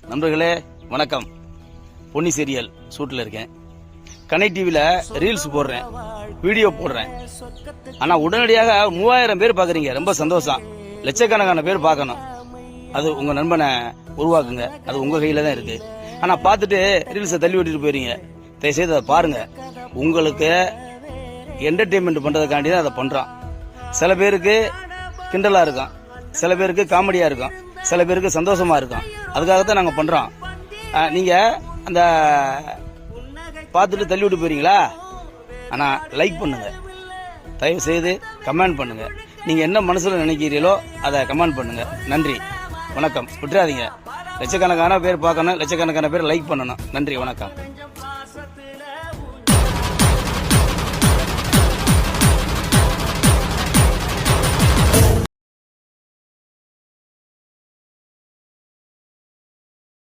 நண்பர்களே வணக்கம். பொன்னி சீரியல் ஷூட்டில் இருக்கேன். கனை டிவியில் ரீல்ஸ் போடுறேன், வீடியோ போடுறேன். ஆனால் உடனடியாக 3000 பேர் பார்க்குறீங்க, ரொம்ப சந்தோஷம். லட்சக்கணக்கான பேர் பார்க்கணும். அது உங்கள் நண்பனை உருவாக்குங்க, அது உங்கள் கையில் தான் இருக்குது. ஆனால் பார்த்துட்டு ரீல்ஸை தள்ளி விட்டுட்டு போயிருங்க. தயவுசெய்து அதை பாருங்கள். உங்களுக்கு என்டர்டெயின்மெண்ட் பண்ணுறதுக்காண்டி தான் அதை பண்ணுறான். சில பேருக்கு கிண்டலாக இருக்கும், சில பேருக்கு காமெடியாக இருக்கும், சில பேருக்கு சந்தோஷமாக இருக்கும். அதுக்காகத்தான் நாங்கள் பண்ணுறோம். நீங்கள் அந்த பார்த்துட்டு தள்ளி விட்டு போறீங்களா? ஆனால் லைக் பண்ணுங்க, தயவு செய்து கமெண்ட் பண்ணுங்க. நீங்கள் என்ன மனசில் நினைக்கிறீங்களோ அதை கமெண்ட் பண்ணுங்க. நன்றி, வணக்கம். விட்டுறாதீங்க. லட்சக்கணக்கான பேர் பார்க்கணும், லட்சக்கணக்கான பேர் லைக் பண்ணணும். நன்றி, வணக்கம்.